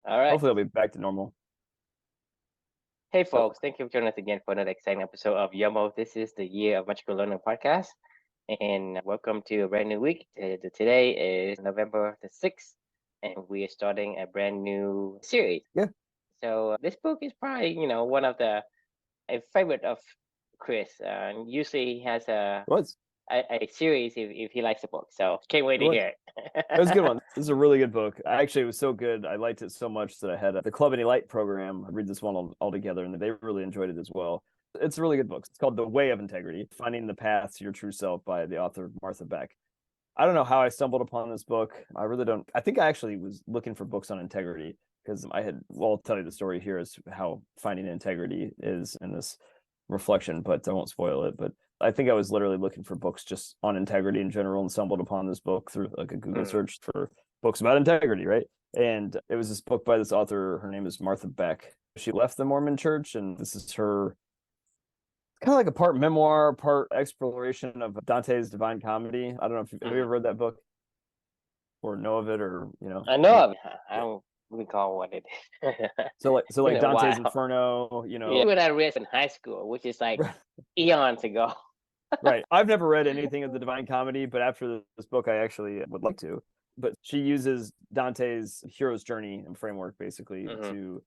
All right. Hopefully, I'll be back to normal. Hey, So, folks. Thank you for joining us again for another exciting episode of Yummo. This is the Year of Magical Learning podcast. And welcome to a brand new week. Today is November the 6th, and we are starting a brand new series. yeah, So, this book is probably, one of a favorite of Chris. Usually he has it was. a series if he likes the book. So, can't wait It to was. hear It was a good it. one. This is a really good book. Actually, it was so good. I liked it so much that I had the Club Any Light program read this one all together, and they really enjoyed it as well. It's a really good book. It's called The Way of Integrity, Finding the Path to Your True Self by the author Martha Beck. I don't know how I stumbled upon this book. I really don't. I think I actually was looking for books on integrity because I'll tell you the story here is how finding integrity is in this reflection, but I won't spoil it. But I think I was literally looking for books just on integrity in general and stumbled upon this book through like a Google Mm. search for books about integrity, right? And it was this book by this author. Her name is Martha Beck. She left the Mormon church, and this is her kind of like a part memoir, part exploration of Dante's Divine Comedy. I don't know if have you ever read that book or know of it, or I know of it. I don't recall what it is. so Been like a Dante's while. Inferno, Yeah, what I read in high school, which is like eons ago. Right. I've never read anything of the Divine Comedy, but after this book, I actually would like to. But she uses Dante's hero's journey and framework basically Hmm. to,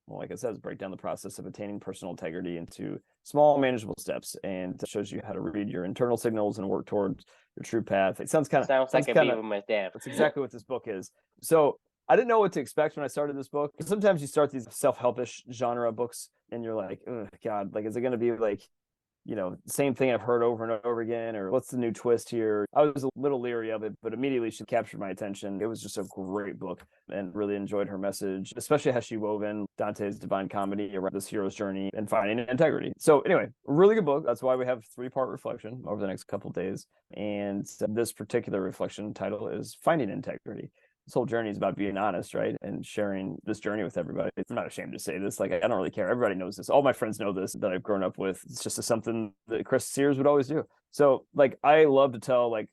well, like I said, break down the process of attaining personal integrity into small, manageable steps, and shows you how to read your internal signals and work towards your true path. It sounds kind of Sounds like a kind of beaver must dam. that's exactly what this book is. So I didn't know what to expect when I started this book. Sometimes you start these self-helpish genre books, and you're like, oh God, like is it going to be like same thing I've heard over and over again, or what's the new twist here? I was a little leery of it, but immediately she captured my attention. It was just a great book and really enjoyed her message, especially how she wove in Dante's Divine Comedy around this hero's journey and finding integrity. So anyway, really good book. That's why we have 3-part reflection over the next couple of days. And this particular reflection title is Finding Integrity. This whole journey is about being honest, right? And sharing this journey with everybody. I'm not ashamed to say this. Like, I don't really care. Everybody knows this. All my friends know this that I've grown up with. It's just something that Chris Sears would always do. So, like, I love to tell, like,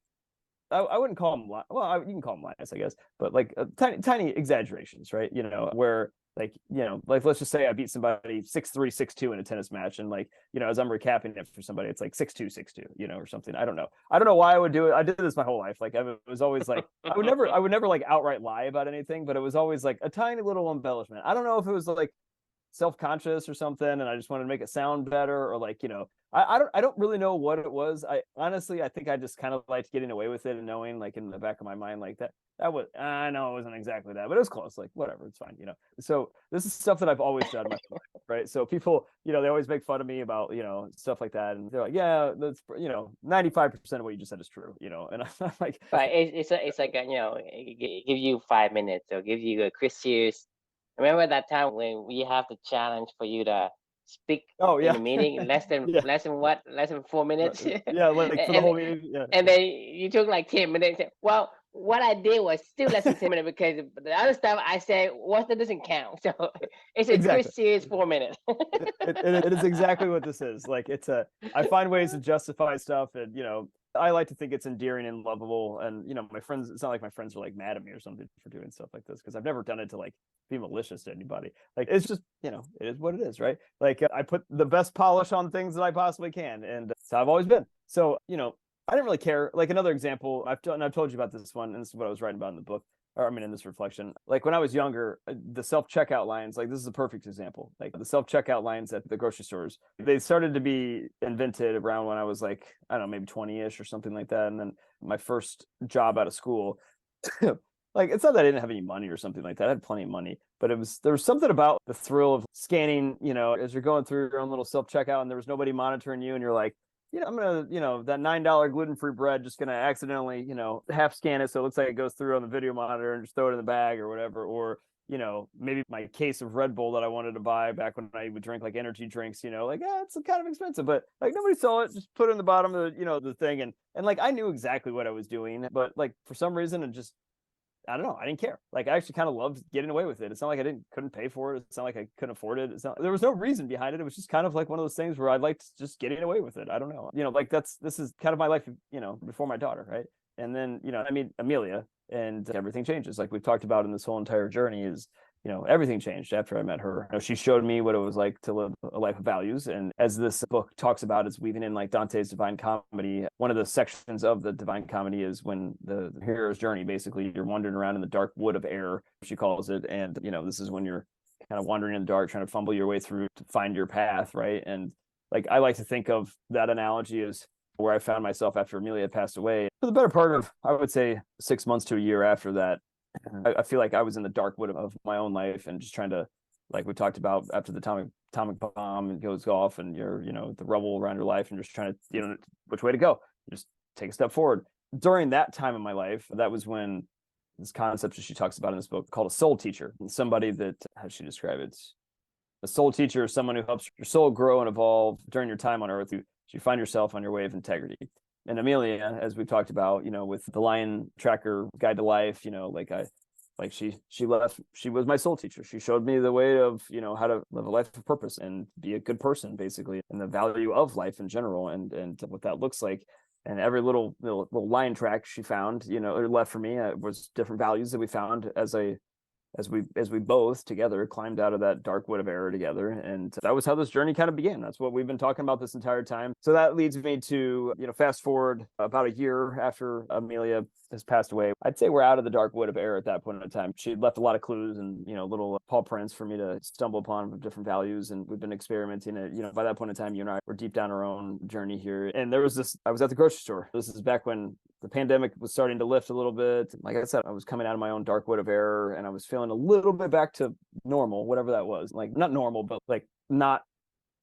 I wouldn't call them, well, you can call them lies, I guess, but like tiny exaggerations, right? Where like let's just say I beat somebody 6'3", 6'2" in a tennis match, and like as I'm recapping it for somebody, it's like 6'2", 6'2", or something. I don't know why I would do it. I did this my whole life. Like it was always like I would never like outright lie about anything, but it was always like a tiny little embellishment. I don't know if it was like self-conscious or something, and I just wanted to make it sound better, or like I don't really know what it was. I honestly I think I just kind of liked getting away with it and knowing like in the back of my mind like that was, I know it wasn't exactly that, but it was close. Like whatever, it's fine. So this is stuff that I've always done my life, right? So people they always make fun of me about stuff like that, and they're like, yeah, that's 95% of what you just said is true, and I'm like, But it's like it gives you 5 minutes or gives you a Chris Sears. Remember that time when we have the challenge for you to speak oh in yeah, the meeting less than yeah, less than 4 minutes, yeah, like for the and whole meeting, yeah, and then you took like 10 minutes. Well, what I did was still less than 10 minutes because the other stuff I said what that doesn't count. So it's a exactly. Chris Sears 4 minutes. It is exactly what this is. Like I find ways to justify stuff, and I like to think it's endearing and lovable. And my friends, it's not like my friends are like mad at me or something for doing stuff like this, because I've never done it to like be malicious to anybody. Like it's just it is what it is, right? Like I put the best polish on things that I possibly can, and that's how I've always been. So I didn't really care. Like another example, I've told you about this one, and this is what I was writing about in the book, or I mean in this reflection. Like when I was younger, the self-checkout lines, like this is a perfect example. Like the self-checkout lines at the grocery stores, they started to be invented around when I was like, I don't know, maybe 20-ish or something like that. And then my first job out of school, like it's not that I didn't have any money or something like that. I had plenty of money, but there was something about the thrill of scanning, as you're going through your own little self-checkout, and there was nobody monitoring you, and you're like, I'm gonna, that $9 gluten-free bread, just gonna accidentally, half scan it so it looks like it goes through on the video monitor and just throw it in the bag or whatever. Or, maybe my case of Red Bull that I wanted to buy back when I would drink like energy drinks, like, it's kind of expensive, but like nobody saw it, just put it in the bottom of the thing. And like I knew exactly what I was doing, but like for some reason it just, I don't know, I didn't care. Like I actually kind of loved getting away with it. It's not like I couldn't pay for it. It's not like I couldn't afford it. There was no reason behind it. It was just kind of like one of those things where I liked just getting away with it. I don't know. Like this is kind of my life, before my daughter, right? And then, I mean, Amelia, and everything changes. Like we've talked about in this whole entire journey is, everything changed after I met her. She showed me what it was like to live a life of values. And as this book talks about, it's weaving in like Dante's Divine Comedy. One of the sections of the Divine Comedy is when the hero's journey, basically, you're wandering around in the dark wood of error, she calls it. And, this is when you're kind of wandering in the dark, trying to fumble your way through to find your path, right? And like I like to think of that analogy as where I found myself after Amelia had passed away. For the better part of, I would say, 6 months to a year after that, I feel like I was in the dark wood of my own life and just trying to, like we talked about, after the atomic bomb goes off and you're, the rubble around your life and just trying to, which way to go. Just take a step forward. During that time in my life, that was when this concept that she talks about in this book called a soul teacher, somebody that, how does she describe it? A soul teacher is someone who helps your soul grow and evolve during your time on earth. You find yourself on your way of integrity. And Amelia, as we've talked about, with the Lion Tracker Guide to Life, she was my soul teacher. She showed me the way of, how to live a life of purpose and be a good person, basically, and the value of life in general, and what that looks like. And every little line track she found, or left for me, was different values that we found as we both together climbed out of that dark wood of error together. And that was how this journey kind of began. That's what we've been talking about this entire time. So that leads me to, fast forward about a year after Amelia has passed away. I'd say we're out of the dark wood of error at that point in time. She left a lot of clues and, little paw prints for me to stumble upon with different values. And we've been experimenting it. By that point in time, you and I were deep down our own journey here. And there was I was at the grocery store. This is back when the pandemic was starting to lift a little bit. Like I said, I was coming out of my own dark wood of error and I was feeling a little bit back to normal, whatever that was. Like not normal, but like not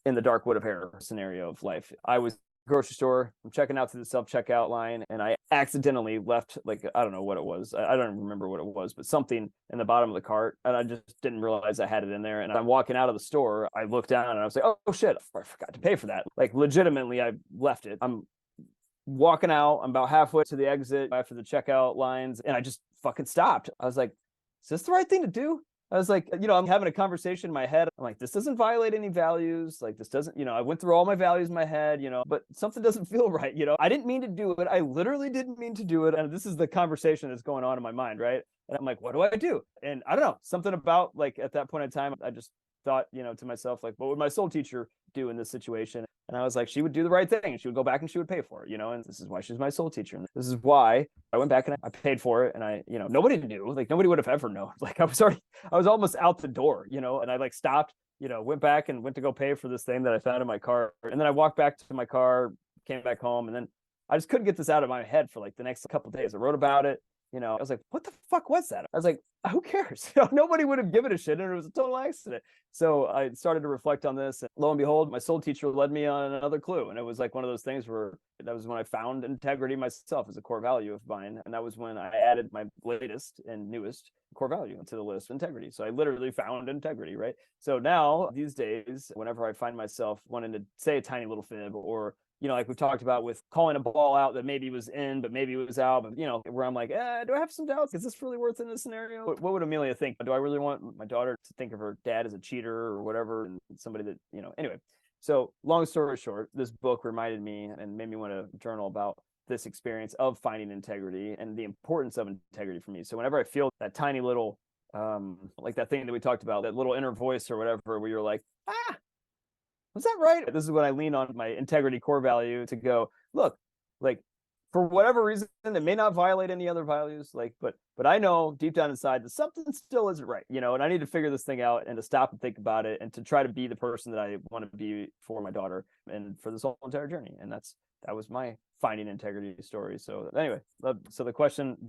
in the dark wood of error scenario of life. I was grocery store, I'm checking out through the self-checkout line, and I accidentally left, like, I don't know what it was. I don't remember what it was, but something in the bottom of the cart, and I just didn't realize I had it in there. And I'm walking out of the store, I looked down and I was like, oh shit, I forgot to pay for that. Like legitimately, I left it. I'm walking out, I'm about halfway to the exit after the checkout lines, and I just fucking stopped. I was like, is this the right thing to do? I was like, I'm having a conversation in my head. I'm like, this doesn't violate any values. Like, this doesn't, I went through all my values in my head, but something doesn't feel right. I didn't mean to do it. I literally didn't mean to do it. And this is the conversation that's going on in my mind, right? And I'm like, what do I do? And I don't know, something about, like, at that point in time, I just thought, to myself, like, what would my soul teacher do in this situation? And I was like, she would do the right thing. She would go back and she would pay for it, and this is why she's my soul teacher. And this is why I went back and I paid for it. And I, nobody knew, like, nobody would have ever known. Like, I was almost out the door, and I like stopped, went back and went to go pay for this thing that I found in my car. And then I walked back to my car, came back home, and then I just couldn't get this out of my head for like the next couple of days. I wrote about it. I was like, what the fuck was that? I was like, who cares? Nobody would have given a shit, and it was a total accident. So I started to reflect on this, and lo and behold, my soul teacher led me on another clue. And it was like one of those things where that was when I found integrity myself as a core value of mine. And that was when I added my latest and newest core value to the list, integrity. So I literally found integrity, right? So now these days, whenever I find myself wanting to say a tiny little fib, or like we talked about with calling a ball out that maybe was in, but maybe it was out, but where I'm like, do I have some doubts? Is this really worth it in this scenario? What would Amelia think? Do I really want my daughter to think of her dad as a cheater or whatever? And somebody that, anyway. So long story short, this book reminded me and made me want to journal about this experience of finding integrity and the importance of integrity for me. So whenever I feel that tiny little, like that thing that we talked about, that little inner voice or whatever, where you're like, was that right? This is when I lean on my integrity core value to go, look, like, for whatever reason, it may not violate any other values, like, but I know deep down inside that something still isn't right, and I need to figure this thing out and to stop and think about it and to try to be the person that I want to be for my daughter and for this whole entire journey. And that was my finding integrity story. So anyway, so the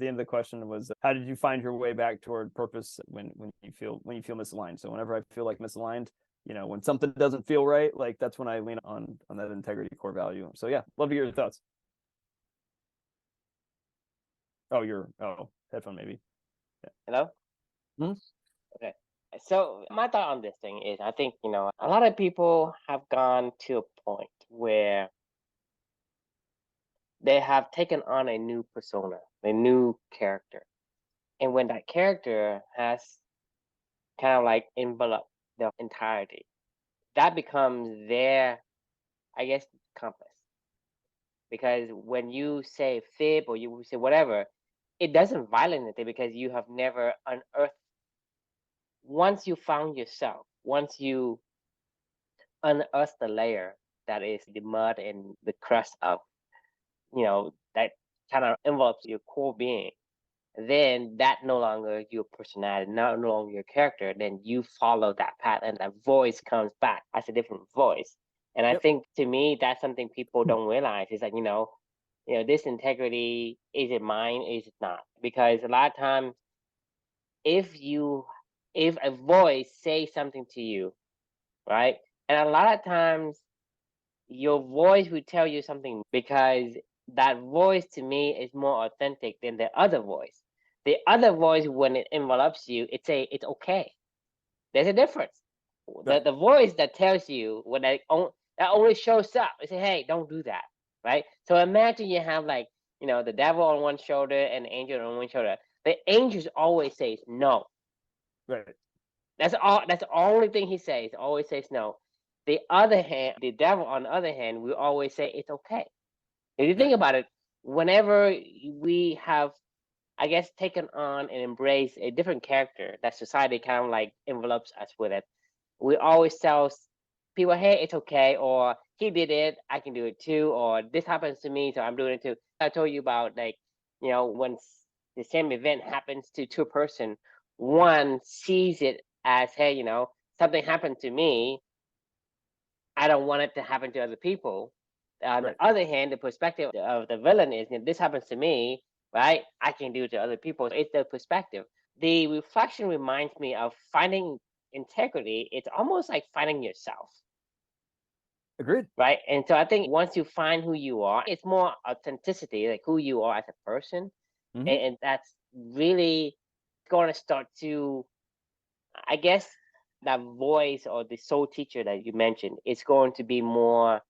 end of the question was, how did you find your way back toward purpose when you feel misaligned? So whenever I feel like misaligned, when something doesn't feel right, like that's when I lean on that integrity core value. So yeah, love to hear your thoughts. Headphone maybe. Yeah. Hello? Hmm? Okay. So my thought on this thing is, I think, a lot of people have gone to a point where they have taken on a new persona, a new character. And when that character has kind of like enveloped the entirety, that becomes their, I guess, compass. Because when you say fib or you say whatever, it doesn't violate anything because you have never unearthed once you found yourself, once you unearth the layer that is the mud and the crust of, that kind of envelopes your core being, then that no longer your personality, no longer your character. Then you follow that path, and that voice comes back as a different voice. And I Yep. think to me, that's something people don't realize. It's like, this integrity, is it mine? Is it not? Because a lot of times, if you, if a voice says something to you, right? And a lot of times your voice will tell you something because that voice to me is more authentic than the other voice. The other voice, when it envelops you, it's okay. There's a difference. The Right. the voice that tells you when that only shows up, it say, hey, don't do that, right? So imagine you have like, the devil on one shoulder and the angel on one shoulder. The angel always says no. Right. That's all. That's the only thing he says. Always says no. The other hand, the devil on the other hand, will always say it's okay. If you think Right. about it, whenever we have, I guess, taken on and embraced a different character that society kind of like envelopes us with it, we always tell people, hey, it's okay, or he did it, I can do it too, or this happens to me, so I'm doing it too. I told you about, like, when the same event happens to a person, one sees it as, hey, something happened to me, I don't want it to happen to other people. On the Right. other hand, the perspective of the villain is, this happens to me, right? I can do it to other people. It's the perspective. The reflection reminds me of finding integrity. It's almost like finding yourself, Agreed. right? And so I think once you find who you are, it's more authenticity, like who you are as a person. Hmm. And that's really going to start to, I guess, that voice or the soul teacher that you mentioned is going to be more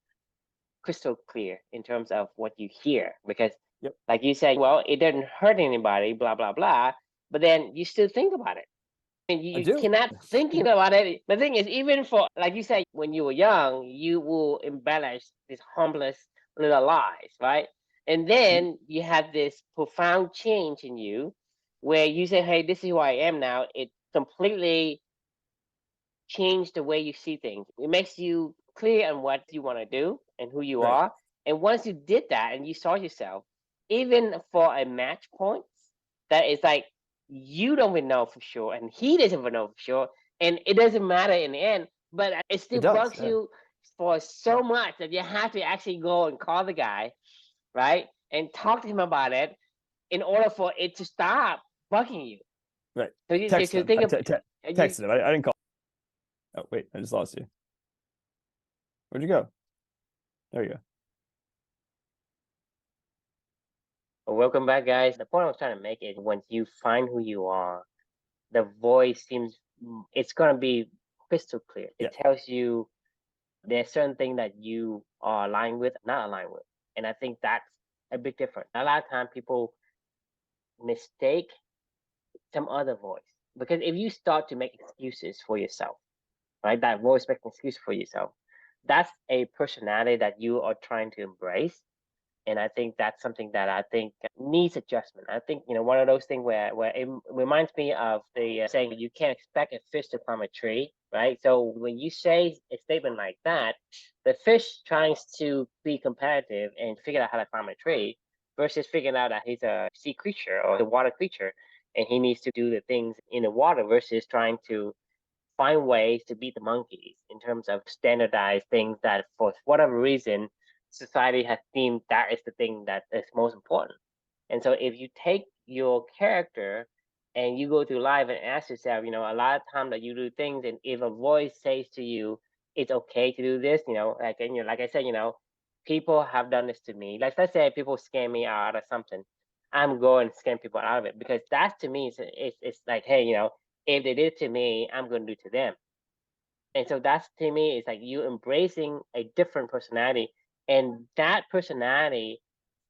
crystal clear in terms of what you hear, because Yep. like you said, well, it didn't hurt anybody, blah blah blah, but then you still think about it, and I you do. cannot thinking about it. The thing is, even for, like you said, when you were young, you will embellish these harmless little lies, right? And Mhm. then you have this profound change in you where you say, hey, this is who I am now. It completely change the way you see things. It makes you clear on what you want to do and who you Right. are. And once you did that and you saw yourself, even for a match point, that is like you don't even know for sure, and he doesn't even know for sure, and it doesn't matter in the end. But it It still does. bugs Yeah. you for so much that you have to actually go and call the guy, right, and talk to him about it in order for it to stop bugging you. Right. So you Text to him. think of you. Texted him. I didn't call. Oh wait, I just lost you. Where'd you go? There you go. Welcome back, guys. The point I was trying to make is once you find who you are, the voice seems, it's going to be crystal clear. Yeah. It tells you there's certain thing that you are aligned with, not aligned with. And I think that's a big difference. A lot of time people mistake some other voice, because if you start to make excuses for yourself, right, that voice making excuse for yourself, that's a personality that you are trying to embrace. And I think that's something that I think needs adjustment. I think, one of those things where it reminds me of the saying, you can't expect a fish to climb a tree, right? So when you say a statement like that, the fish tries to be competitive and figure out how to climb a tree versus figuring out that he's a sea creature or a water creature, and he needs to do the things in the water versus trying to find ways to beat the monkeys in terms of standardized things that for whatever reason society has deemed that is the thing that is most important. And so if you take your character and you go through life and ask yourself, a lot of time that you do things, and if a voice says to you, it's okay to do this, like, and like I said, people have done this to me. Like, let's say people scam me out of something. I'm going to scam people out of it, because that to me it's like, hey, if they did it to me, I'm going to do it to them. And so that's, to me, it's like you embracing a different personality. And that personality,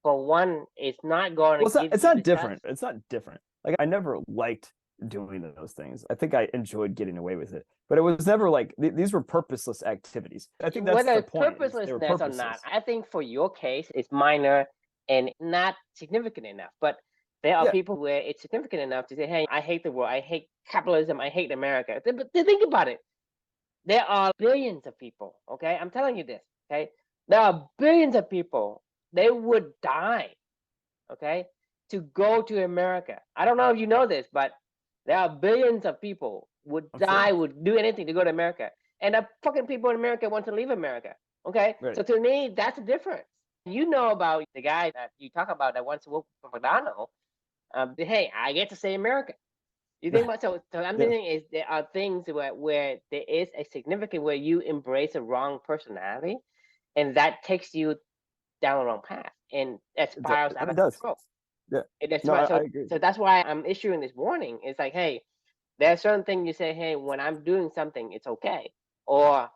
for one, is not going Well, to give it's you not the test. different. It's not different. Like I never liked doing those things. I think I enjoyed getting away with it, but it was never like these were purposeless activities. I think that's Whether the it's point. Is they were purposelessness or not, purposeless. I think for your case, it's minor and not significant enough. But There are Yeah. people where it's significant enough to say, hey, I hate the world, I hate capitalism, I hate America. But think about it. There are billions of people, okay? I'm telling you this, okay? There are billions of people. They would die, okay, to go to America. I don't know if you know this, but there are billions of people would I'm die, sure. would do anything to go to America. And the fucking people in America want to leave America, okay? Right. So to me, that's the difference. You know about the guy that you talk about that wants to work for McDonald's. Hey, I get to say America. You think about so I'm Yeah. thinking is there are things where there is a significant where you embrace a wrong personality, and that takes you down the wrong path, and that It does. spirals I out mean, of it does. control. Yeah. And that's No, why I agree. so that's why I'm issuing this warning. It's like, hey, there's certain things you say, hey, when I'm doing something, it's okay, or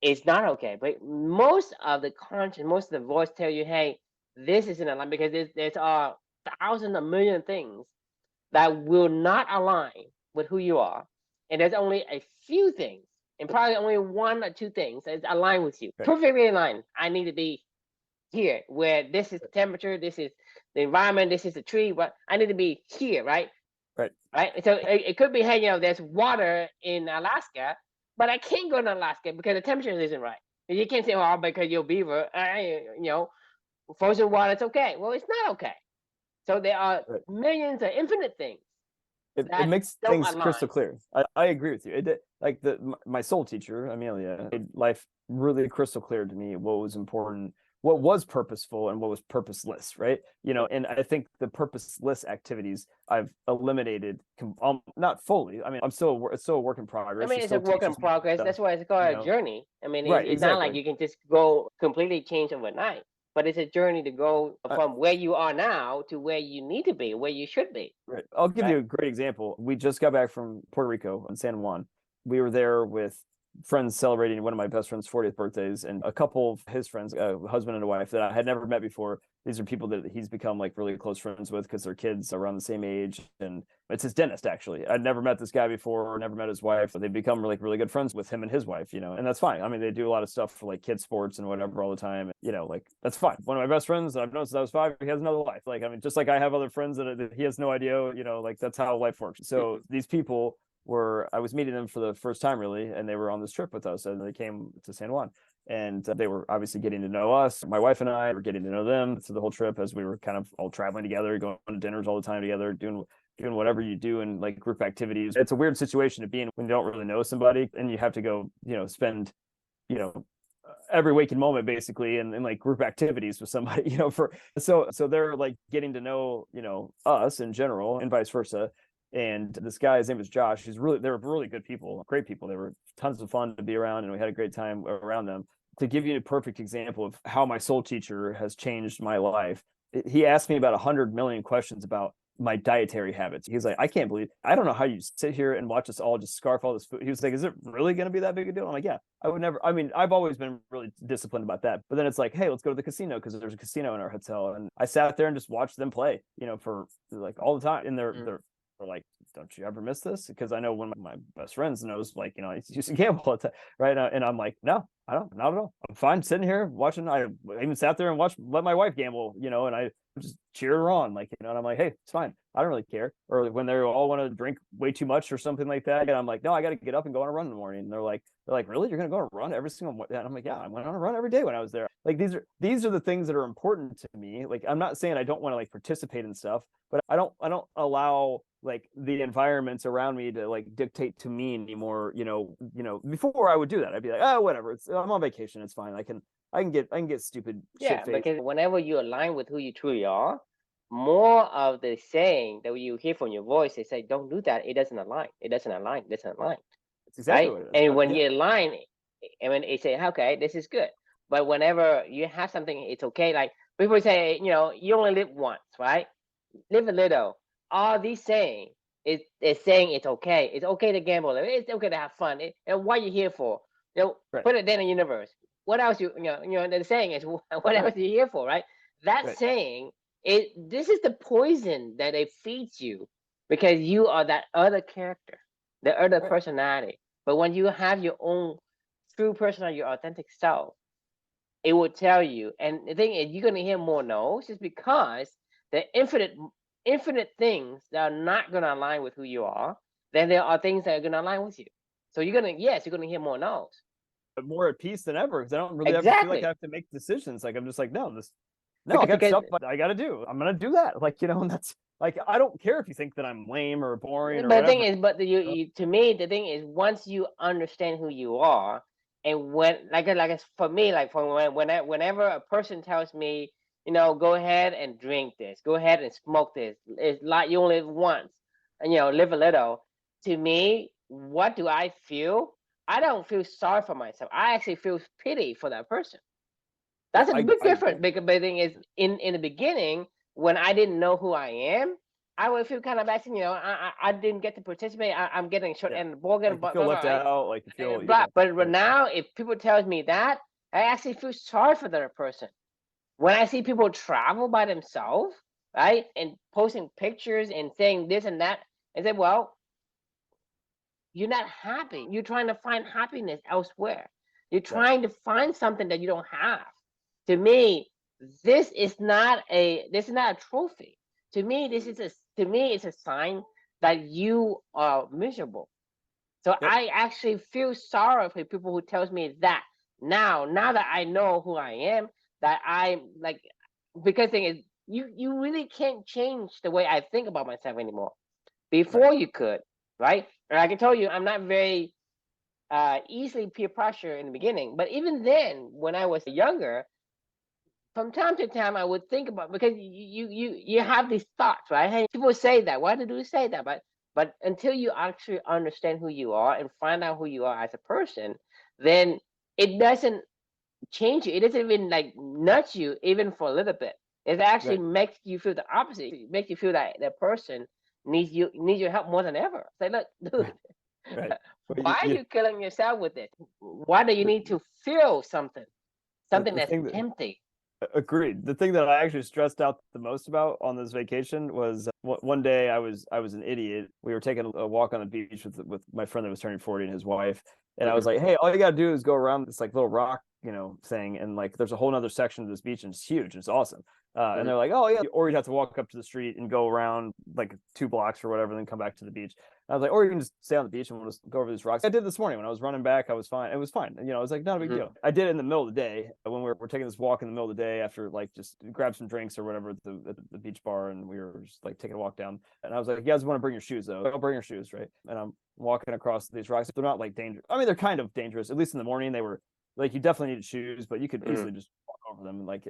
it's not okay. But most of the conscience, most of the voice tell you, hey, this isn't aligned because there's a thousand, a million things that will not align with who you are. And there's only a few things, and probably only one or two things that align with you. Right. Perfectly aligned. I need to be here, where this is the temperature, this is the environment, this is the tree, but I need to be here, right? Right. Right. So it could be, hey, there's water in Alaska, but I can't go to Alaska because the temperature isn't right. And you can't say, oh, because you're beaver, frozen water, it's okay. Well, it's not okay. So there are Right. millions of infinite things It that makes don't things align. crystal clear. I agree with you. Like my soul teacher, Amelia, made life really crystal clear to me what was important, what was purposeful, and what was purposeless, right? And I think the purposeless activities I've eliminated, not fully. I mean, it's still a work in I progress. mean, It it's a still work in teaches me progress. stuff, That's why it's you called a know. journey. I mean, Right, it's not like exactly. you can just go completely change overnight, but it's a journey to go I, from where you are now to where you need to be, where you should be. right. I'll give Right. you a great example. We just got back from Puerto Rico in San Juan. We were there with friends celebrating one of my best friend's 40th birthdays, and a couple of his friends, a husband and a wife that I had never met before. These are people that he's become like really close friends with because their kids are around the same age, and it's his dentist actually. I'd never met this guy before, never met his wife, but they've become really good friends with him and his wife, and that's fine. I mean, they do a lot of stuff for like kids sports and whatever all the time, like that's fine. One of my best friends that I've known since I was 5, he has another life. Like, I mean, just like I have other friends that he has no idea, like that's how life works. So these people I was meeting them for the first time really, and they were on this trip with us, and they came to San Juan, and they were obviously getting to know us. My wife and I were getting to know them through the whole trip as we were kind of all traveling together, going to dinners all the time together, doing whatever you do in like group activities. It's a weird situation to be in when you don't really know somebody and you have to go, spend, you know, every waking moment basically in like group activities with somebody, so they're like getting to know, us in general and vice versa. And this guy, his name was Josh. They were really good people, great people. They were tons of fun to be around, and we had a great time around them. To give you a perfect example of how my soul teacher has changed my life, he asked me about 100 million questions about my dietary habits. He's like, I don't know how you sit here and watch us all just scarf all this food. He was like, is it really going to be that big a deal? I'm like, yeah, I would never. I mean, I've always been really disciplined about that. But then it's like, hey, let's go to the casino because there's a casino in our hotel. And I sat there and just watched them play, for like all the time. And they're like, don't you ever miss this? Because I know one of my best friends knows, like, I used to gamble all the time, right? And I'm like, no, I don't, not at all. I'm fine sitting here watching. I even sat there and let my wife gamble, and I just cheer her on, like, and I'm like, hey, it's fine. I don't really care. Or when they all want to drink way too much or something like that, and I'm like, no, I got to get up and go on a run in the morning. And they're like, really? You're gonna go on a run every single morning? And I'm like, yeah, I went on a run every day when I was there. Like, these are the things that are important to me. Like, I'm not saying I don't want to like participate in stuff, but I don't don't allow like the environments around me to like dictate to me anymore. Before I would do that, I'd be like, oh, whatever. I'm on vacation. It's fine. I can get stupid Yeah, shit faced. because whenever you align with who you truly are, more of the saying that you hear from your voice, they say, don't do that. It doesn't align. It doesn't align. It doesn't align. It's exactly Right. what it is. And when Yeah. you align, and when they say, okay, this is good. But whenever you have something, it's okay. Like people say, you only live once, right? Live a little. All these saying is saying it's okay. It's okay to gamble. It's okay to have fun. And what you here for? Right. Put it then in the universe. What else the saying is what else Right. are you here for, right? That Right. saying this is the poison that it feeds you because you are that other character, the other Right. personality. But when you have your own true personality, your authentic self, it will tell you. And the thing is, you're gonna hear more no's just because the infinite infinite things that are not going to align with who you are, then there are things that are going to align with you. So you're going to, yes, you're going to hear more no's. But more at peace than ever, because I don't really ever feel like Exactly. I have to make decisions. Like I'm just like, no, I got Because stuff I got to do. I'm gonna do that. Like, and that's like, I don't care if you think that I'm lame or boring or but the thing whatever. is, to me, the thing is, once you understand who you are, and when, like for me, like whenever a person tells me, go ahead and drink this, go ahead and smoke this, it's like you only live once, and live a little. To me, what do I feel? I don't feel sorry for myself. I actually feel pity for that person. Yeah, That's a big difference. Because the thing is, in the beginning, when I didn't know who I am, I would feel kind of bad. I didn't get to participate. I'm getting short yeah. end of the ball, Like you feel left right? out, like you feel, But yeah, now, if people tells me that, I actually feel sorry for that person. When I see people travel by themselves, right, and posting pictures and saying this and that, I say, well, you're not happy. You're trying to find happiness elsewhere. You're right. trying to find something that you don't have. To me, this is not a trophy. To me, it's a sign that you are miserable. So Yep. I actually feel sorry for people who tells me that now that I know who I am, that I'm like, because thing is, you really can't change the way I think about myself anymore. Right. Before you could, right? And I can tell you, I'm not very easily peer pressure in the beginning, but even then, when I was younger, from time to time, I would think about, because you have these thoughts, right? Hey, people say that. Why do they say that? But until you actually understand who you are and find out who you are as a person, then it doesn't change you. It doesn't even like nudge you even for a little bit. It actually Right. makes you feel the opposite. It makes you feel that that person needs your help more than ever. Say, look, dude, Right. Right. But why are you killing yourself with it? Why do you the, need to feel something the that's thing that empty? agreed. The thing that I actually stressed out the most about on this vacation was one day I was an idiot. We were taking a walk on the beach with my friend that was turning 40 and his wife, and I was Hmm. like, hey, all you gotta do is go around this like little rock, thing, and like there's a whole other section of this beach and it's huge and it's awesome. And Hmm. they're like, oh yeah, or you'd have to walk up to the street and go around like 2 blocks or whatever, and then come back to the beach. I was like, or you can just stay on the beach and we'll just go over these rocks. I did this morning when I was running back. I was fine. It was fine. I was like, not a big Hmm. deal. I did it in the middle of the day when we're taking this walk in the middle of the day after like just grab some drinks or whatever at the beach bar. And we were just like taking a walk down. And I was like, you guys want to bring your shoes though? I'll bring your shoes, right? And I'm walking across these rocks. They're not like dangerous. I mean, they're kind of dangerous. At least in the morning, they were like, you definitely needed shoes, but you could Hmm. easily just walk over them and like,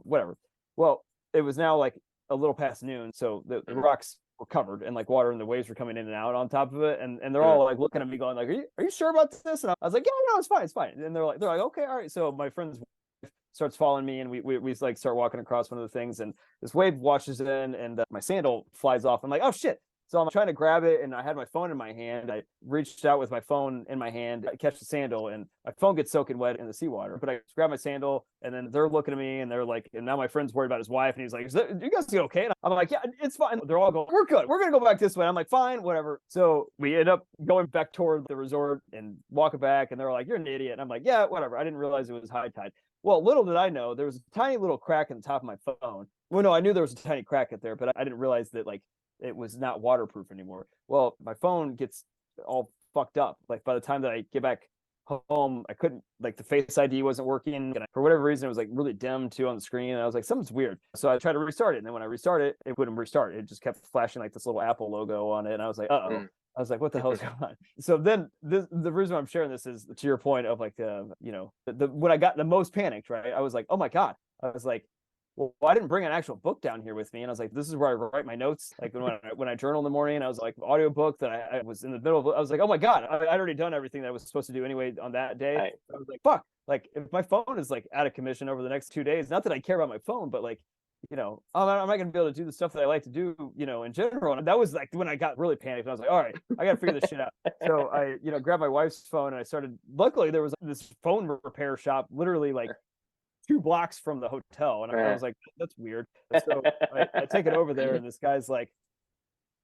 whatever. Well, it was now like a little past noon. So the Hmm. rocks were covered in like water and the waves were coming in and out on top of it. And they're Hmm. all like looking at me going like, are you sure about this? And I was like, yeah, no, it's fine. It's fine. And they're like, okay, all right. So my friend's wife starts following me and we like start walking across one of the things and this wave washes in and my sandal flies off. I'm like, oh shit. So I'm trying to grab it and I had my phone in my hand. I reached out with my phone in my hand, I catch the sandal and my phone gets soaking wet in the seawater. But I grab my sandal and then they're looking at me and they're like, and now my friend's worried about his wife and he's like, you guys get okay? And I'm like, yeah, it's fine. They're all going, we're good. We're going to go back this way. I'm like, fine, whatever. So we end up going back toward the resort and walking back and they're like, you're an idiot. And I'm like, yeah, whatever. I didn't realize it was high tide. Well, little did I know there was a tiny little crack in the top of my phone. Well, no, I knew there was a tiny crack in there, but I didn't realize that like it was not waterproof anymore. Well, my phone gets all fucked up. Like by the time that I get back home, I couldn't like the Face ID wasn't working, and for whatever reason, it was like really dim too on the screen. And I was like, something's weird. So I tried to restart it, and then when I restart it, it wouldn't restart. It just kept flashing like this little Apple logo on it, and I was like, uh oh. I was like, what the hell is going on? So then the reason I'm sharing this is to your point of like when I got the most panicked, right? I was like, oh my god. I was like, well, I didn't bring an actual book down here with me. And I was like, this is where I write my notes. Like when I journal in the morning, I was like, audio book that I was in the middle of, I was like, oh my God, I'd already done everything that I was supposed to do anyway on that day. Right. I was like, fuck, like if my phone is like out of commission over the next 2 days, not that I care about my phone, but like, I'm not going to be able to do the stuff that I like to do, in general. And that was like when I got really panicked. I was like, all right, I got to figure this shit out. So I, grabbed my wife's phone and I started, luckily there was this phone repair shop literally like 2 blocks from the hotel. And I was like, that's weird. So I take it over there and this guy's like,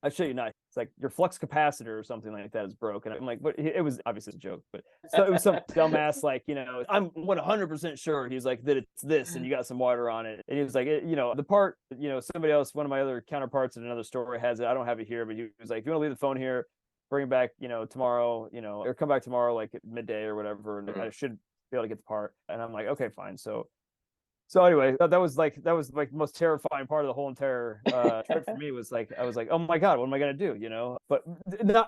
I show you not. It's like your flux capacitor or something like that is broken. I'm like, what? It was obviously a joke, but so it was some dumbass, like, I'm 100% sure. He's like, that it's this and you got some water on it. And he was like, the part, somebody else, one of my other counterparts in another store has it. I don't have it here, but he was like, if you want to leave the phone here, bring it back, tomorrow, or come back tomorrow, like at midday or whatever. And I should be able to get the part. And I'm like, okay, fine. So anyway, that was like the most terrifying part of the whole entire trip for me. Was like, I was like, oh my god, what am I gonna do? But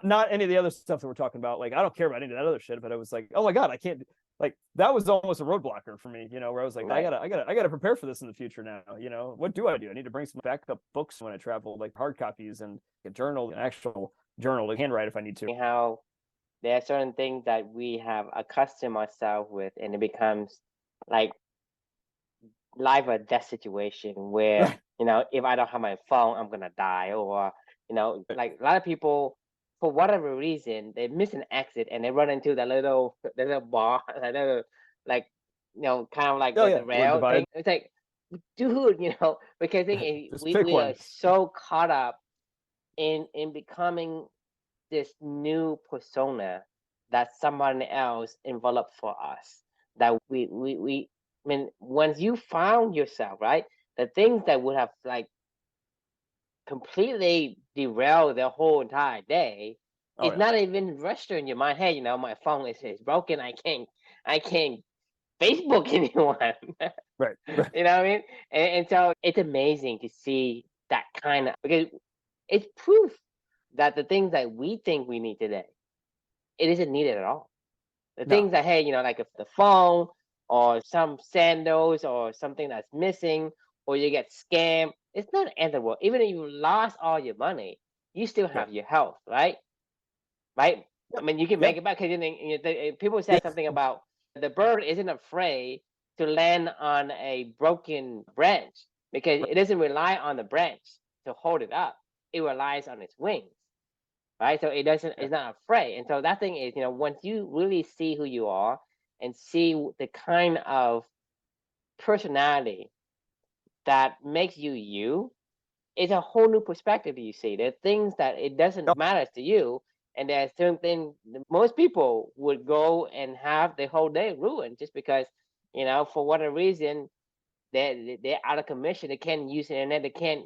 not any of the other stuff that we're talking about. Like, I don't care about any of that other shit. But I was like, oh my god, I can't. Like, that was almost a roadblocker for me. Where I was like, Right. I gotta prepare for this in the future now. What do I do? I need to bring some backup books when I travel, like hard copies and a journal, an actual journal to handwrite if I need to. How there are certain things that we have accustomed ourselves with, and it becomes like life or death situation where if I don't have my phone, I'm gonna die, or like a lot of people, for whatever reason, they miss an exit and they run into the little bar, that little, like, kind of like Oh the yeah, we're rail thing. divided. It's like, dude, because I think Just we pick we are one. so caught up in becoming this new persona that someone else enveloped for us, that we I mean, once you found yourself, right, the things that would have like completely derailed the whole entire day Oh is yeah, not even registered in your mind. Hey, my phone is broken. I can't Facebook anyone. right, right. You know what I mean? And so it's amazing to see that kind of, because it's proof that the things that we think we need today, it isn't needed at all. The No, things that, hey, like if the phone or some sandals or something that's missing, or you get scammed, it's not the end of the world. Even if you lost all your money, you still right. have your health, right? Right? I Yep, mean, you can make yep, it back, because people yeah. said something about the bird isn't afraid to land on a broken branch because it doesn't rely on the branch to hold it up. It relies on its wings, right? So Yeah. it's not afraid. And so that thing is, once you really see who you are and see the kind of personality that makes you you, it's a whole new perspective you see. There are things that it doesn't Yep. matter to you, and there are certain things most people would go and have the whole day ruined just because, for whatever reason, they're out of commission. They can't use the internet. They can't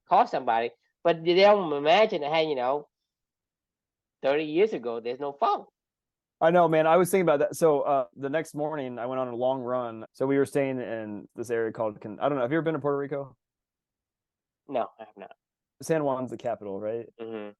call somebody, but they don't imagine that, hey, 30 years ago, there's no phone. I know, man. I was thinking about that. So the next morning, I went on a long run. So we were staying in this area called I don't know. Have you ever been to Puerto Rico? No, I have not. San Juan's the capital, right? Hmm.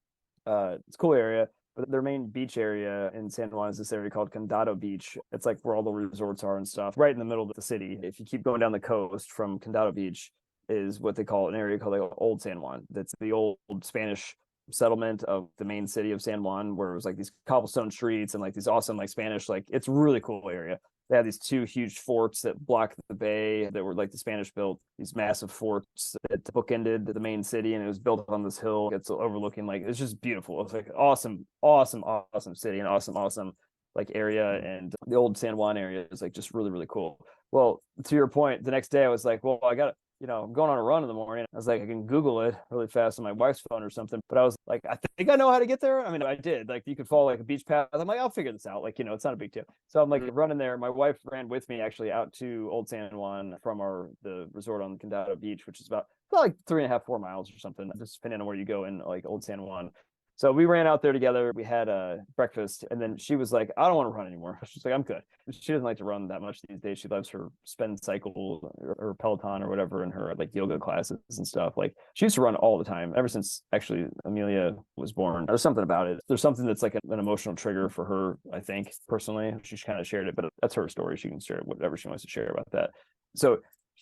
It's a cool area. But their main beach area in San Juan is this area called Condado Beach. It's like where all the resorts are and stuff, right in the middle of the city. If you keep going down the coast from Condado Beach, is what they call an area called like Old San Juan. That's the old Spanish settlement of the main city of San Juan, where it was like these cobblestone streets and like these awesome like Spanish, like it's a really cool area. They had these two huge forts that blocked the bay that were like the Spanish built, these massive forts that bookended the main city, and it was built on this hill. It's overlooking, like, it's just beautiful. It's like awesome, awesome, awesome city and awesome, awesome like area. And the old San Juan area is like just really, really cool. Well, to your point, the next day I was like, well, I got I'm going on a run in the morning. I was like, I can Google it really fast on my wife's phone or something. But I was like, I think I know how to get there. I mean, I did. Like, you could follow like a beach path. I'm like, I'll figure this out. Like, it's not a big deal. So I'm like Hmm. running there. My wife ran with me actually out to Old San Juan from the resort on Condado Beach, which is about like 3.5, 4 miles or something, just depending on where you go in like Old San Juan. So we ran out there together. We had breakfast, and then she was like, "I don't want to run anymore." She's like, "I'm good." She doesn't like to run that much these days. She loves her spin cycle or Peloton or whatever in her like yoga classes and stuff. Like, she used to run all the time ever since actually Amelia was born. There's something about it. There's something that's like an emotional trigger for her, I think, personally. She's kind of shared it, but that's her story. She can share whatever she wants to share about that. So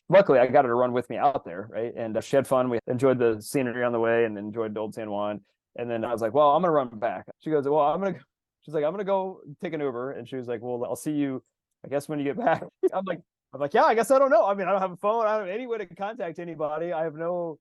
luckily, I got her to run with me out there, right? And she had fun. We enjoyed the scenery on the way and enjoyed Old San Juan. And then I was like, well, I'm gonna run back. She goes, well, she's like, I'm gonna go take an Uber. And she was like, well, I'll see you, I guess, when you get back. I'm like, yeah, I guess I don't know. I mean, I don't have a phone. I don't have any way to contact anybody. I have no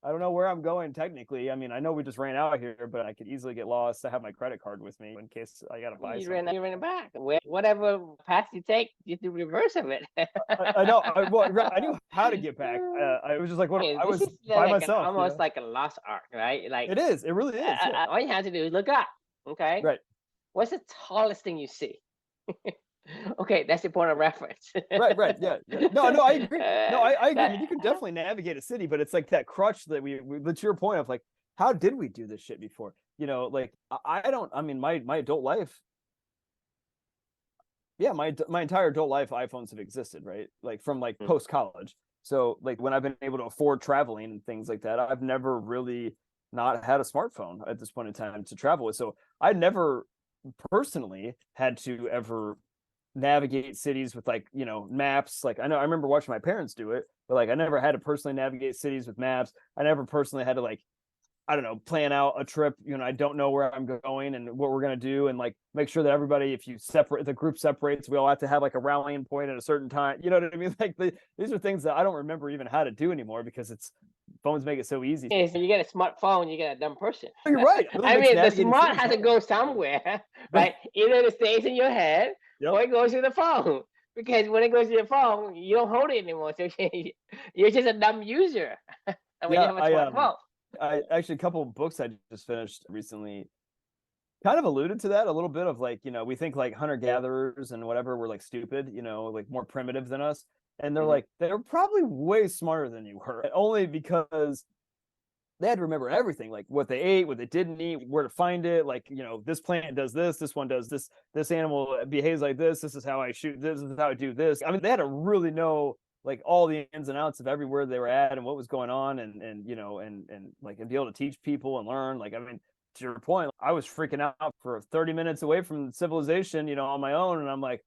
I don't know where I'm going technically. I mean, I know we just ran out here, but I could easily get lost. I have my credit card with me in case I gotta buy something. You ran it back. Whatever path you take, you do the reverse of it. I know. I knew how to get back. I was just like, what? I This was is by like myself. almost like a lost art, right? Like it is. It really is. Yeah. all you have to do is look up. Okay, Right. what's the tallest thing you see? Okay, that's the point of reference. Right. Yeah. No, I agree. No, I agree. I mean, you can That- definitely navigate a city, but it's like that crutch that we to your point of like, how did we do this shit before? Like I don't. I mean, my adult life. Yeah, my entire adult life, iPhones have existed, right? Like from like Mm. post college. So like when I've been able to afford traveling and things like that, I've never really not had a smartphone at this point in time to travel with. So I never personally had to ever navigate cities with like maps. Like I remember watching my parents do it, but like I never had to personally navigate cities with maps. I never personally had to like, I don't know, plan out a trip. I don't know where I'm going and what we're gonna do, and like make sure that everybody, if you separate the group separates, we all have to have like a rallying point at a certain time. You know what I mean? Like these are things that I don't remember even how to do anymore because phones make it so easy. Yeah, so you get a smartphone, you get a dumb person. You're right. It really I makes mean, the navigating smart cities has to hard. go somewhere, right? Either it stays in your head Yep. or it goes to the phone. Because when it goes to your phone, you don't hold it anymore. So you're just a dumb user when you Yeah, have a smartphone. I actually a couple of books I just finished recently kind of alluded to that a little bit of like, we think like hunter gatherers and whatever were like stupid, like more primitive than us. And they're like, they're probably way smarter than you were, only because they had to remember everything, like what they ate, what they didn't eat, where to find it. Like, this plant does this one does this animal behaves like this is how I shoot, this is how I do this. I mean, they had to really know like all the ins and outs of everywhere they were at and what was going on, and like, and be able to teach people and learn. Like, I mean, to your point, I was freaking out for 30 minutes away from civilization, on my own, and I'm like,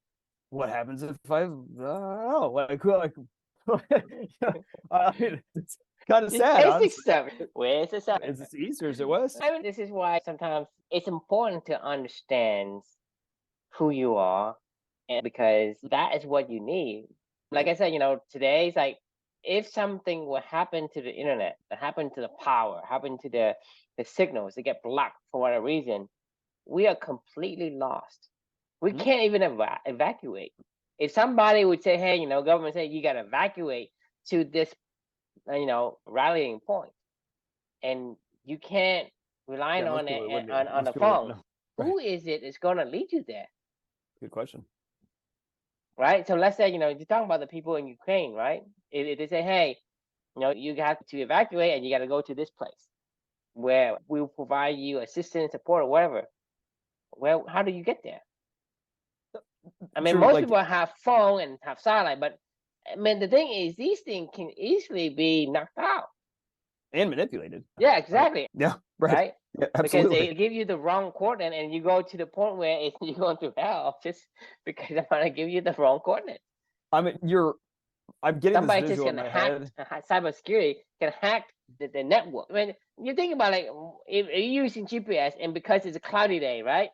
what happens if I don't know, like I mean, it's kind of sad, Basic honestly. stuff. Where's the stuff? Is it east or is it west? I mean, this is why sometimes it's important to understand who you are, and because that is what you need. Like I said, today's like, if something will happen to the internet, that happen to the power, happen to the signals, they get blocked for whatever reason, we are completely lost. We can't even evacuate. If somebody would say, hey, government say you got to evacuate to this, rallying point, and you can't rely on it on the phone, who is it that's going to lead you there? Good question. Right. So let's say, you're talking about the people in Ukraine, right? If they say, hey, you have to evacuate and you got to go to this place where we'll provide you assistance, support, or whatever. Well, how do you get there? I mean, most people have phone and have satellite, but I mean, the thing is, these things can easily be knocked out and manipulated. Yeah, exactly. Right? Yeah, right. Yeah, because they give you the wrong coordinate, and you go to the point where you're going through hell just because they want to give you the wrong coordinate. I mean, I'm getting somebody this visual in my head. Cybersecurity can hack the network. I mean, you think about like if you're using GPS, and because it's a cloudy day, right?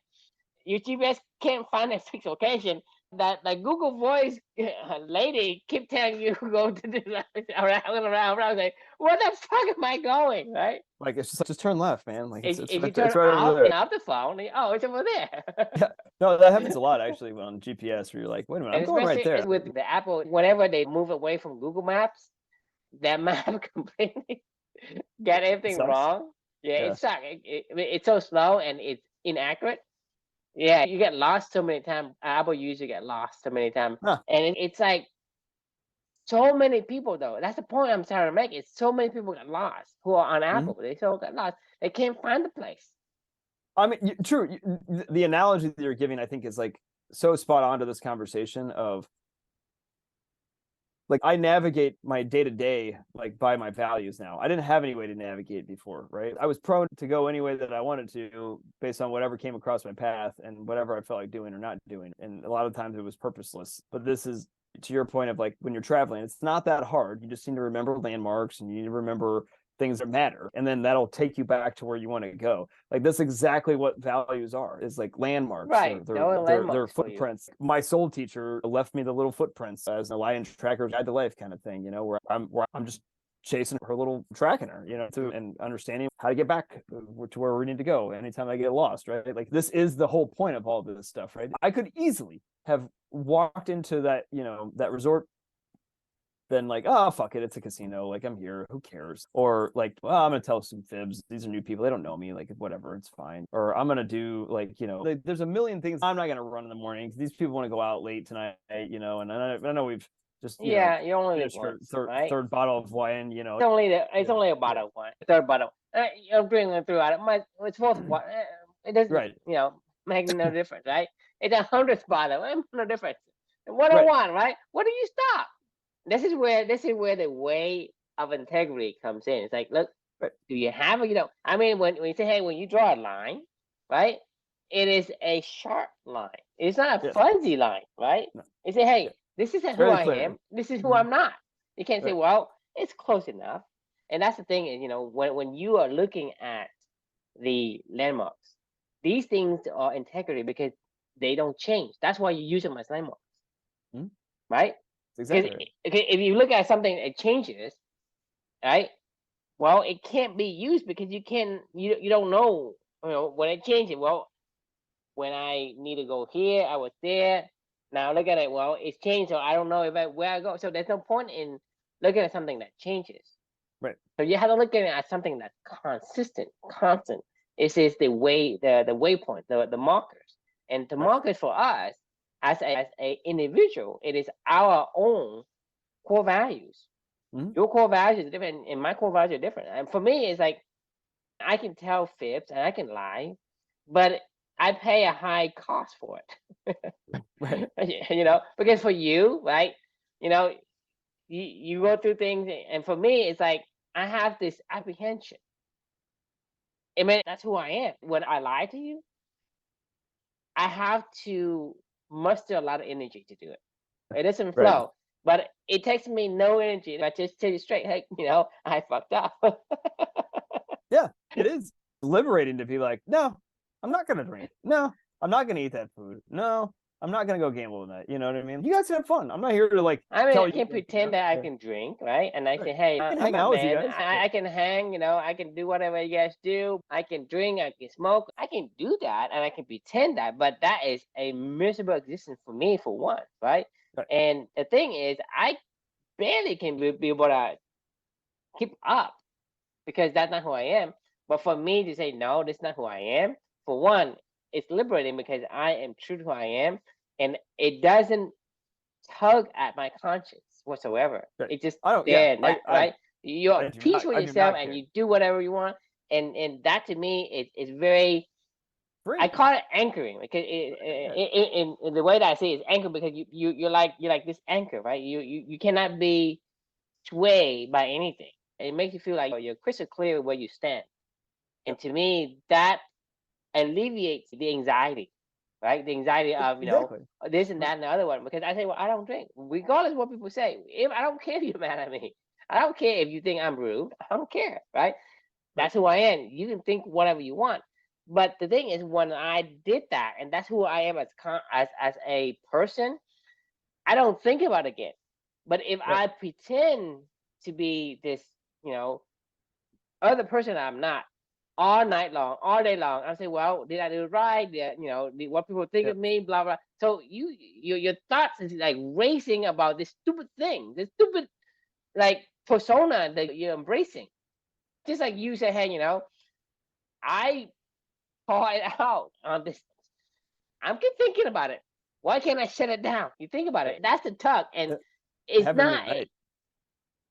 Your GPS can't find a fixed location. That Google Voice lady keep telling you go to this around. Like, where the fuck am I going? Right? Like, it's just turn left, man. Like, if it's you right, turn it's right over there. off the phone, it's over there. Yeah. No, that happens a lot actually on GPS, where you're like, wait a minute, I'm going right there. With the Apple, whenever they move away from Google Maps, that map completely got everything wrong. Yeah, it sucks. It's so slow and it's inaccurate. Yeah, you get lost so many times. Apple user get lost so many times, and it's like so many people though. That's the point I'm trying to make. Is so many people get lost who are on Apple. They so get lost. They can't find the place. I mean, true. The analogy that you're giving, I think, is like so spot on to this conversation of like, I navigate my day to day like by my values now. I didn't have any way to navigate before, right? I was prone to go any way that I wanted to based on whatever came across my path and whatever I felt like doing or not doing. And a lot of times it was purposeless. But this is, to your point of like, when you're traveling, it's not that hard. You just need to remember landmarks, and you need to remember things that matter, and then that'll take you back to where you want to go. Like, that's exactly what values are. It's like landmarks, right? They're footprints. My soul teacher left me the little footprints as a lion tracker guide to life kind of thing, where I'm just chasing her little tracking her, and understanding how to get back to where we need to go anytime I get lost, right? Like this is the whole point of all this stuff, right? I could easily have walked into that, that resort, been like, oh, fuck it, it's a casino, like I'm here, who cares? Or like, well, I'm gonna tell some fibs, these are new people, they don't know me, like whatever, it's fine. Or I'm gonna do like, there's a million things. I'm not gonna run in the morning because these people want to go out late tonight, and I know we've just you only live once, right? third bottle of wine, it's only a bottle of wine, third bottle. I'm drinking throughout it. It's fourth one. It doesn't, right, make no difference, right? It's 100th bottle, no difference. 101, right? Where do you stop? This is where the way of integrity comes in. It's like, look, right. Do you have a, I mean, when you say, hey, when you draw a line, right? It is a sharp line. It's not a fuzzy line, right? No. You say, hey, this isn't who I am. This is who I'm not. You can't say, well, it's close enough. And that's the thing is, when you are looking at the landmarks, these things are integrity because they don't change. That's why you use them as landmarks, right? Exactly. If you look at something that changes, right? Well, it can't be used because you don't know, when it changes. Well, when I need to go here, I was there. Now look at it. Well, it's changed, so I don't know where I go. So there's no point in looking at something that changes. Right. So you have to look at it as something that's consistent, constant. It is the waypoint, the markers, and the markers for us as a individual, it is our own core values. Your core values are different, and my core values are different. And for me, it's like I can tell fibs and I can lie, but I pay a high cost for it. Right. Because for you, right, you go through things, and for me, it's like I have this apprehension. I mean, that's who I am. When I lie to you, I have to muster a lot of energy to do it. It doesn't flow. Right. But it takes me no energy. I just tell you straight, hey, I fucked up. Yeah, it is liberating to be like, no, I'm not gonna drink. No, I'm not gonna eat that food. No, I'm not gonna go gamble tonight. You know what I mean? You guys have fun. I'm not here to like. I mean, tell I you can pretend that I can drink, right? And I say, hey, I can I'm hang a out with you man. guys. I can hang, I can do whatever you guys do. I can drink, I can smoke. I can do that, and I can pretend that. But that is a miserable existence for me, for one, right? And the thing is, I barely can be able to keep up because that's not who I am. But for me to say, no, that's not who I am, for one, it's liberating because I am true to who I am, and it doesn't tug at my conscience whatsoever. It just there, right? You're at peace with yourself, and you do whatever you want, and that to me is very. Free. I call it anchoring because in the way that I say it's anchor because you're like this anchor, right? You cannot be swayed by anything. It makes you feel like you're crystal clear where you stand, and to me that alleviates the anxiety, right? The anxiety of this and that and the other one. Because I say, well, I don't drink, regardless of what people say. If I don't care if you're mad at me, I don't care if you think I'm rude. I don't care, right? That's who I am. You can think whatever you want. But the thing is, when I did that, and that's who I am as a person, I don't think about it again. But if I pretend to be this, other person I'm not, all night long, all day long, I say, well, did I do it right? Did what people think of me? Blah blah. So your thoughts is like racing about this stupid thing, this stupid like persona that you're embracing. Just like you say, hey, I call it out on this. I'm keep thinking about it. Why can't I shut it down? You think about it. That's the tug, and it's not.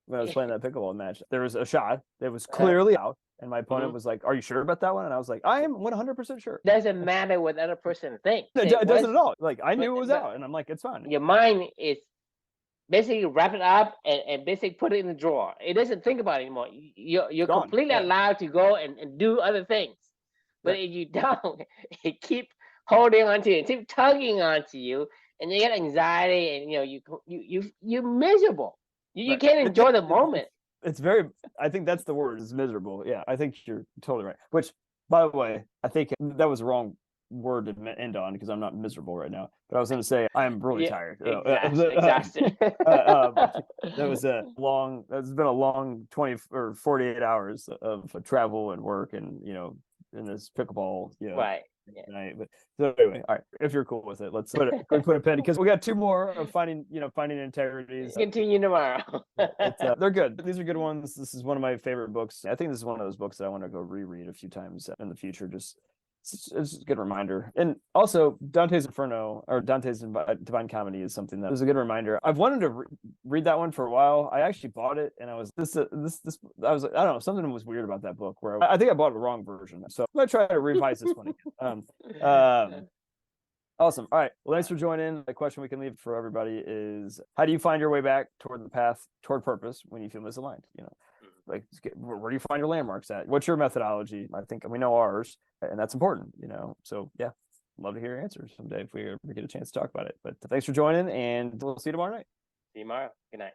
When I was playing that pickleball match, there was a shot that was clearly out, and my opponent was like, "Are you sure about that one?" And I was like, "I am 100% sure." Doesn't matter what the other person thinks. It doesn't at all. Like I knew it was out, and I'm like, "It's fine." Your mind is basically wrap it up and basically put it in the drawer. It doesn't think about it anymore. You're completely allowed to go and do other things. But if you don't, it keep holding on to you, keep tugging onto you, and you get anxiety, and you're miserable. You can't enjoy the moment. It's very. I think that's the word. Is miserable. Yeah, I think you're totally right. Which, by the way, I think that was the wrong word to end on because I'm not miserable right now. But I was going to say I'm really tired. Exhausted. That was a long. That's been a long 20 or 48 hours of travel and work, and in this pickleball, Right. Yeah. Tonight. But so anyway, all right. If you're cool with it, let's put a pen because we got two more of finding integrities. Continue tomorrow. They're good. These are good ones. This is one of my favorite books. I think this is one of those books that I want to go reread a few times in the future. Just it's a good reminder. And also Dante's Inferno or Dante's Divine Comedy is something that was a good reminder. I've wanted to read that one for a while. I actually bought it and I was I was I don't know, something was weird about that book where I think I bought the wrong version. So I'm gonna try to revise this one again. Awesome. All right. Well, thanks for joining. The question we can leave for everybody is, how do you find your way back toward the path, toward purpose when you feel misaligned? Like, where do you find your landmarks at? What's your methodology? I think we know ours, and that's important, So yeah, love to hear your answers someday if we ever get a chance to talk about it. But thanks for joining, and we'll see you tomorrow night. See you tomorrow. Good night.